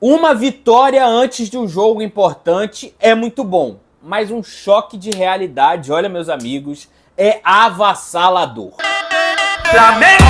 Uma vitória antes de um jogo importante é muito bom, mas um choque de realidade, olha meus amigos, é avassalador. Flamengo!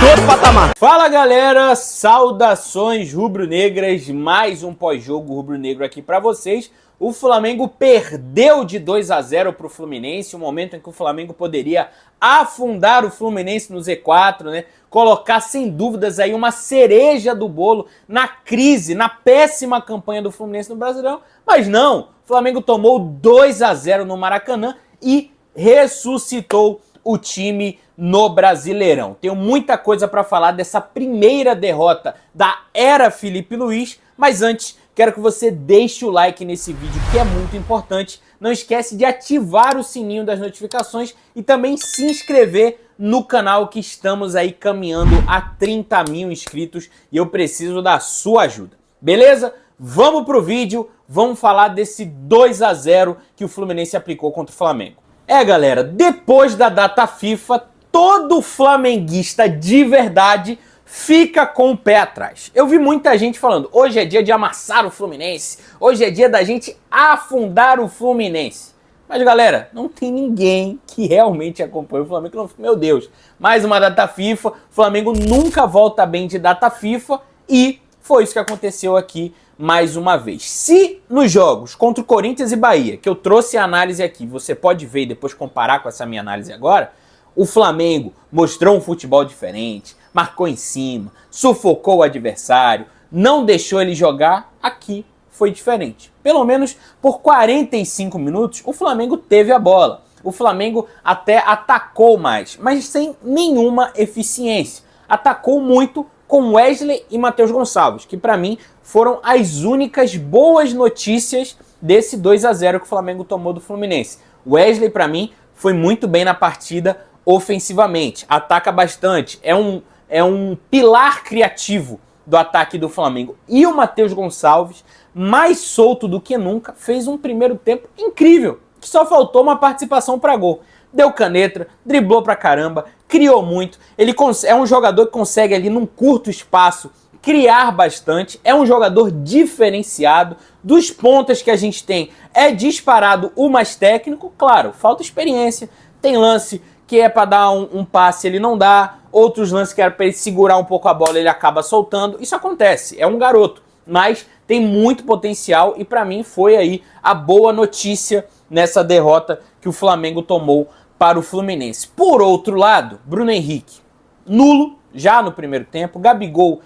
Todo patamar. Fala galera, saudações rubro-negras, mais um pós-jogo rubro-negro aqui pra vocês. O Flamengo perdeu de 2-0 pro Fluminense, um momento em que o Flamengo poderia afundar o Fluminense no Z4, né? Colocar sem dúvidas aí uma cereja do bolo na crise, na péssima campanha do Fluminense no Brasileirão, mas não, o Flamengo tomou 2-0 no Maracanã e ressuscitou o time no Brasileirão. Tenho muita coisa para falar dessa primeira derrota da era Felipe Luiz, mas antes quero que você deixe o like nesse vídeo, que é muito importante. Não esquece de ativar o sininho das notificações e também se inscrever no canal, que estamos aí caminhando a 30 mil inscritos e eu preciso da sua ajuda. Beleza? Vamos pro vídeo, vamos falar desse 2-0 que o Fluminense aplicou contra o Flamengo. Galera, depois da data FIFA, todo flamenguista de verdade fica com o pé atrás. Eu vi muita gente falando, hoje é dia de amassar o Fluminense, hoje é dia da gente afundar o Fluminense. Mas galera, não tem ninguém que realmente acompanha o Flamengo. Não, meu Deus, mais uma data FIFA, o Flamengo nunca volta bem de data FIFA e foi isso que aconteceu aqui mais uma vez. Se nos jogos contra o Corinthians e Bahia, que eu trouxe a análise aqui, você pode ver e depois comparar com essa minha análise agora, o Flamengo mostrou um futebol diferente, marcou em cima, sufocou o adversário, não deixou ele jogar, aqui foi diferente. Pelo menos por 45 minutos o Flamengo teve a bola. O Flamengo até atacou mais, mas sem nenhuma eficiência. Atacou muito com Wesley e Matheus Gonçalves, que para mim foram as únicas boas notícias desse 2-0 que o Flamengo tomou do Fluminense. Wesley para mim foi muito bem na partida ofensivamente, ataca bastante, é um pilar criativo do ataque do Flamengo. E o Matheus Gonçalves, mais solto do que nunca, fez um primeiro tempo incrível, que só faltou uma participação para gol. Deu caneta, driblou pra caramba, criou muito, ele é um jogador que consegue ali num curto espaço criar bastante, é um jogador diferenciado, dos pontas que a gente tem é disparado o mais técnico, claro, falta experiência, tem lance que é para dar um passe, ele não dá, outros lances que era para ele segurar um pouco a bola, ele acaba soltando, isso acontece, é um garoto, mas tem muito potencial e para mim foi aí a boa notícia nessa derrota que o Flamengo tomou para o Fluminense. Por outro lado, Bruno Henrique, nulo já no primeiro tempo, Gabigol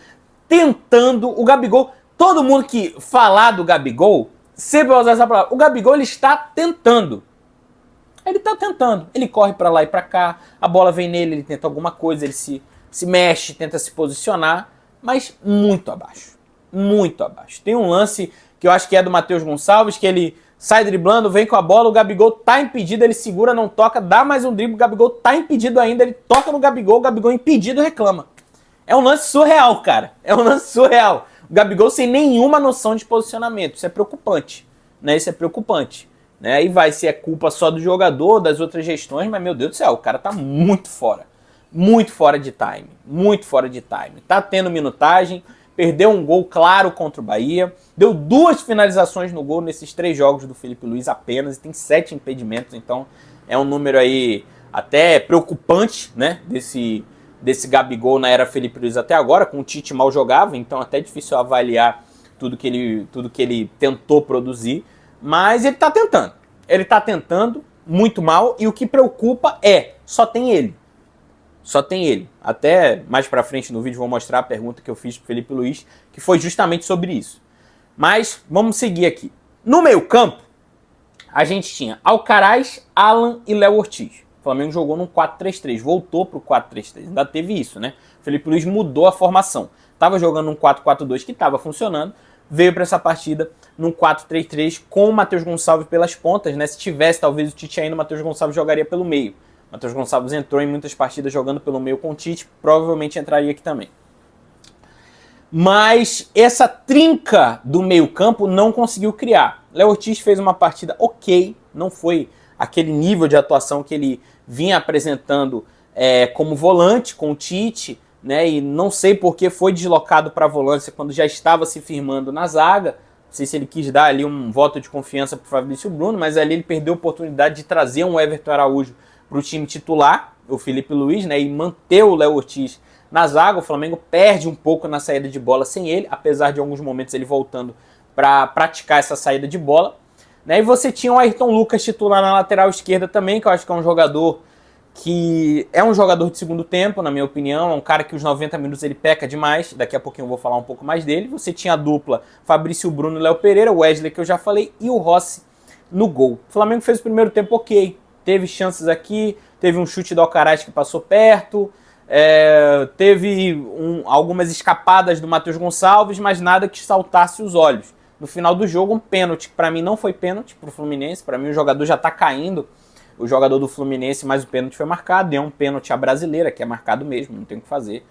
tentando, o Gabigol, todo mundo que falar do Gabigol, sempre vai usar essa palavra, o Gabigol ele está tentando. Ele tá tentando, ele corre pra lá e pra cá, a bola vem nele, ele tenta alguma coisa, ele se mexe, tenta se posicionar, mas muito abaixo, muito abaixo. Tem um lance que eu acho que é do Matheus Gonçalves, que ele sai driblando, vem com a bola, o Gabigol tá impedido, ele segura, não toca, dá mais um drible, o Gabigol tá impedido ainda, ele toca no Gabigol, o Gabigol impedido reclama. É um lance surreal, cara, é um lance surreal. O Gabigol sem nenhuma noção de posicionamento, isso é preocupante, né, isso é preocupante. Né? E vai ser a culpa só do jogador, das outras gestões, mas meu Deus do céu, o cara tá muito fora de time, muito fora de time. Tá tendo minutagem, perdeu um gol claro contra o Bahia, deu 2 finalizações no gol nesses 3 jogos do Felipe Luiz apenas, e tem 7 impedimentos, então é um número aí até preocupante, né, desse Gabigol na era Felipe Luiz até agora, com o Tite mal jogava, então até difícil avaliar tudo que ele tentou produzir. Mas ele tá tentando muito mal e o que preocupa só tem ele. Até mais pra frente no vídeo vou mostrar a pergunta que eu fiz pro Felipe Luiz, que foi justamente sobre isso. Mas vamos seguir aqui. No meio campo, a gente tinha Alcaraz, Alan e Léo Ortiz. O Flamengo jogou num 4-3-3, voltou pro 4-3-3, ainda teve isso, né? O Felipe Luiz mudou a formação. Tava jogando num 4-4-2 que tava funcionando, veio para essa partida num 4-3-3 com o Matheus Gonçalves pelas pontas, né? Se tivesse talvez o Tite ainda, o Matheus Gonçalves jogaria pelo meio. O Matheus Gonçalves entrou em muitas partidas jogando pelo meio com o Tite, provavelmente entraria aqui também. Mas essa trinca do meio campo não conseguiu criar. Léo Ortiz fez uma partida ok, não foi aquele nível de atuação que ele vinha apresentando como volante com o Tite, né? E não sei por que foi deslocado para a volância quando já estava se firmando na zaga. Não sei se ele quis dar ali um voto de confiança para o Fabrício Bruno, mas ali ele perdeu a oportunidade de trazer um Everton Araújo para o time titular, o Felipe Luiz, né? E manter o Léo Ortiz na zaga. O Flamengo perde um pouco na saída de bola sem ele, apesar de alguns momentos ele voltando para praticar essa saída de bola, né? E você tinha o Ayrton Lucas titular na lateral esquerda também, que eu acho que é um jogador que é um jogador de segundo tempo, na minha opinião, é um cara que os 90 minutos ele peca demais, daqui a pouquinho eu vou falar um pouco mais dele. Você tinha a dupla Fabrício Bruno e Léo Pereira, o Wesley que eu já falei, e o Rossi no gol. O Flamengo fez o primeiro tempo ok, teve chances aqui, teve um chute do Alcaraz que passou perto, teve algumas escapadas do Matheus Gonçalves, mas nada que saltasse os olhos. No final do jogo, um pênalti, que para mim não foi pênalti para o Fluminense, para mim o jogador já está caindo, o jogador do Fluminense, mas o pênalti foi marcado, é um pênalti à brasileira, que é marcado mesmo, não tem o que fazer.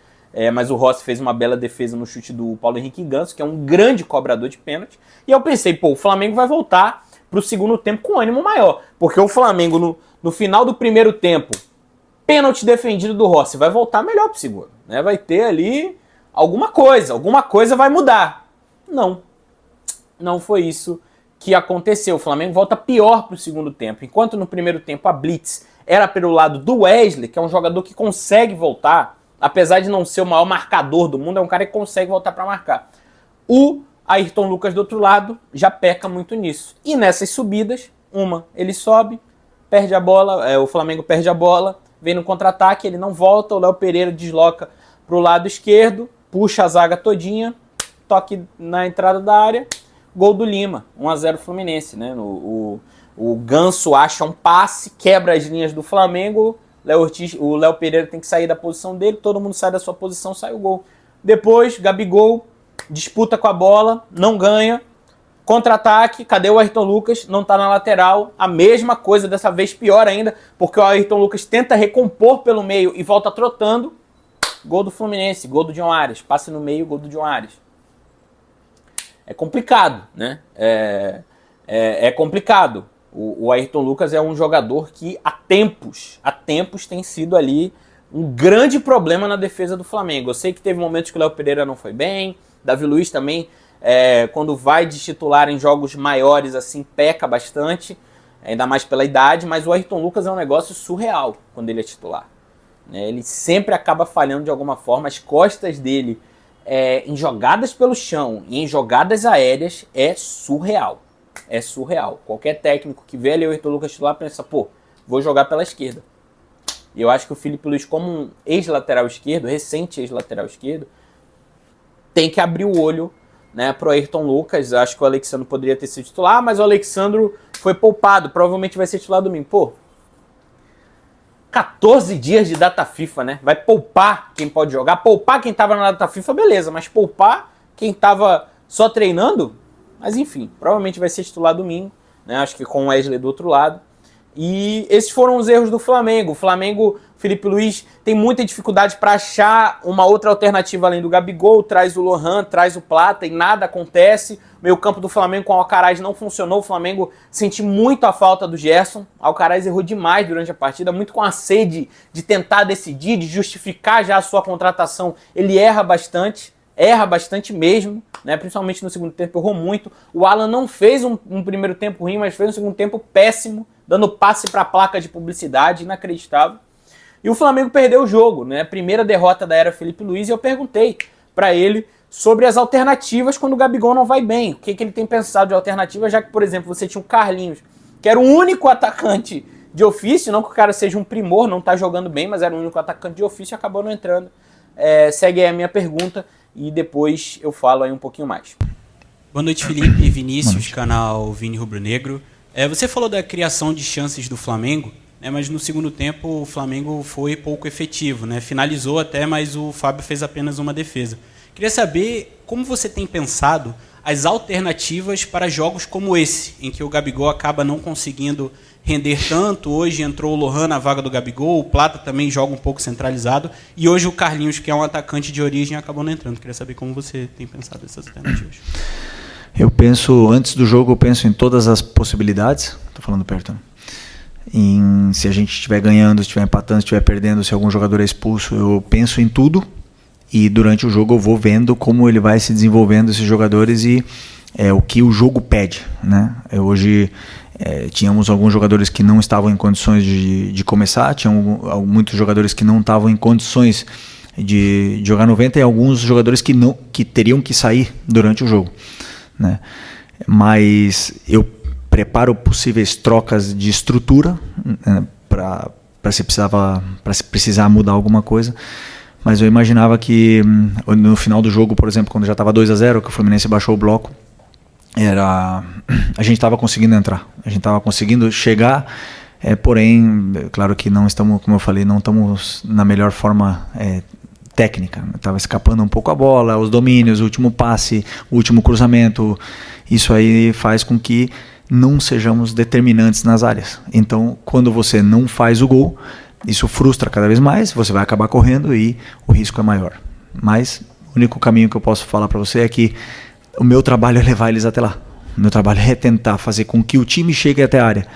Mas o Rossi fez uma bela defesa no chute do Paulo Henrique Ganso, que é um grande cobrador de pênalti, e eu pensei, o Flamengo vai voltar para o segundo tempo com ânimo maior, porque o Flamengo no final do primeiro tempo, pênalti defendido do Rossi, vai voltar melhor para o segundo, né? Vai ter ali alguma coisa vai mudar. Não foi isso que aconteceu. O Flamengo volta pior para o segundo tempo. Enquanto no primeiro tempo a blitz era pelo lado do Wesley, que é um jogador que consegue voltar, apesar de não ser o maior marcador do mundo, é um cara que consegue voltar para marcar. O Ayrton Lucas do outro lado já peca muito nisso. E nessas subidas, ele sobe, perde a bola, o Flamengo perde a bola, vem no contra-ataque, ele não volta, o Léo Pereira desloca para o lado esquerdo, puxa a zaga todinha, toque na entrada da área, gol do Lima, 1-0 Fluminense, né? O Ganso acha um passe, quebra as linhas do Flamengo, o Léo Pereira tem que sair da posição dele, todo mundo sai da sua posição, sai o gol. Depois, Gabigol disputa com a bola, não ganha, contra-ataque, cadê o Ayrton Lucas? Não tá na lateral, a mesma coisa, dessa vez pior ainda, porque o Ayrton Lucas tenta recompor pelo meio e volta trotando, gol do Fluminense, gol do John Arias, passe no meio, gol do John Arias. É complicado, né? É complicado. O Ayrton Lucas é um jogador que há tempos tem sido ali um grande problema na defesa do Flamengo. Eu sei que teve momentos que o Léo Pereira não foi bem, Davi Luiz também, quando vai de titular em jogos maiores, assim, peca bastante, ainda mais pela idade, mas o Ayrton Lucas é um negócio surreal quando ele é titular. Ele sempre acaba falhando de alguma forma, as costas dele em jogadas pelo chão e em jogadas aéreas é surreal. É surreal. Qualquer técnico que vê ali o Ayrton Lucas titular pensa, vou jogar pela esquerda. E eu acho que o Felipe Luiz, como um ex-lateral esquerdo, recente ex-lateral esquerdo, tem que abrir o olho, né, pro Ayrton Lucas. Acho que o Alexandro poderia ter sido titular, mas o Alexandro foi poupado. Provavelmente vai ser titular domingo. 14 dias de data FIFA, né? Vai poupar quem pode jogar. Poupar quem tava na data FIFA, beleza. Mas poupar quem tava só treinando? Mas enfim, provavelmente vai ser titular domingo, né? Acho que com o Wesley do outro lado. E esses foram os erros do Flamengo. O Flamengo, Felipe Luiz, tem muita dificuldade para achar uma outra alternativa além do Gabigol. Traz o Lohan, traz o Plata e nada acontece. O meio campo do Flamengo com o Alcaraz não funcionou. O Flamengo sentiu muito a falta do Gerson. O Alcaraz errou demais durante a partida, muito com a sede de tentar decidir, de justificar já a sua contratação. Ele erra bastante mesmo, né? Principalmente no segundo tempo, errou muito. O Alan não fez um primeiro tempo ruim, mas fez um segundo tempo péssimo, dando passe para a placa de publicidade, inacreditável. E o Flamengo perdeu o jogo, né? Primeira derrota da era Felipe Luiz, e eu perguntei para ele sobre as alternativas quando o Gabigol não vai bem. O que ele tem pensado de alternativa, já que, por exemplo, você tinha o Carlinhos, que era o único atacante de ofício, não que o cara seja um primor, não tá jogando bem, mas era o único atacante de ofício e acabou não entrando. Segue aí a minha pergunta e depois eu falo aí um pouquinho mais. Boa noite, Felipe e Vinícius, canal Vini Rubro Negro. Você falou da criação de chances do Flamengo, né, mas no segundo tempo o Flamengo foi pouco efetivo, né? Finalizou até, mas o Fábio fez apenas uma defesa. Queria saber como você tem pensado as alternativas para jogos como esse, em que o Gabigol acaba não conseguindo render tanto. Hoje entrou o Lohan na vaga do Gabigol, o Plata também joga um pouco centralizado, e hoje o Carlinhos, que é um atacante de origem, acabou não entrando. Queria saber como você tem pensado essas alternativas. Eu penso, antes do jogo, eu penso em todas as possibilidades. Estou falando perto, né? Se a gente estiver ganhando, se estiver empatando, se estiver perdendo, se algum jogador é expulso, eu penso em tudo, E durante o jogo eu vou vendo como ele vai se desenvolvendo, esses jogadores, e o que o jogo pede, né? Hoje tínhamos alguns jogadores que não estavam em condições de começar, tinham muitos jogadores que não estavam em condições de jogar 90 e alguns jogadores que teriam que sair durante o jogo, né? Mas eu preparo possíveis trocas de estrutura, né, para se precisar mudar alguma coisa. Mas eu imaginava que no final do jogo, por exemplo, quando já estava 2-0, que o Fluminense baixou o bloco, a gente estava conseguindo entrar, a gente estava conseguindo chegar, porém, claro que não estamos, como eu falei, não estamos na melhor forma técnica. Estava escapando um pouco a bola, os domínios, o último passe, o último cruzamento. Isso aí faz com que não sejamos determinantes nas áreas. Então, quando você não faz o gol, isso frustra cada vez mais, você vai acabar correndo e o risco é maior. Mas o único caminho que eu posso falar para você é que o meu trabalho é levar eles até lá. O meu trabalho é tentar fazer com que o time chegue até a área.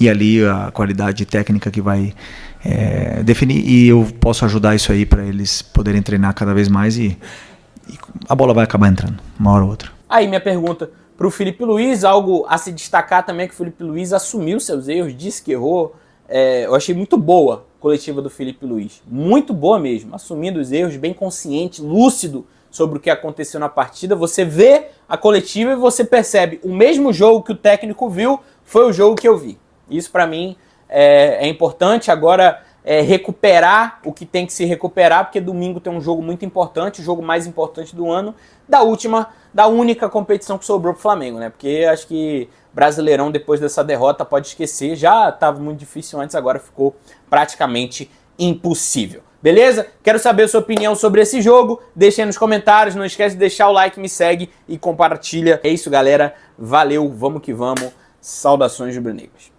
E ali a qualidade técnica que vai definir. E eu posso ajudar isso aí para eles poderem treinar cada vez mais e a bola vai acabar entrando, uma hora ou outra. Aí minha pergunta para o Felipe Luiz, algo a se destacar também, que o Felipe Luiz assumiu seus erros, disse que errou. Eu achei muito boa a coletiva do Felipe Luiz. Muito boa mesmo, assumindo os erros, bem consciente, lúcido sobre o que aconteceu na partida. Você vê a coletiva e você percebe o mesmo jogo que o técnico viu, foi o jogo que eu vi. Isso para mim é importante. Agora recuperar o que tem que se recuperar, porque domingo tem um jogo muito importante, o jogo mais importante do ano, da única competição que sobrou pro Flamengo, né? Porque acho que Brasileirão, depois dessa derrota, pode esquecer. Já estava muito difícil antes, agora ficou praticamente impossível. Beleza? Quero saber a sua opinião sobre esse jogo. Deixa aí nos comentários. Não esquece de deixar o like, me segue e compartilha. É isso, galera. Valeu, vamos que vamos. Saudações rubro-negras.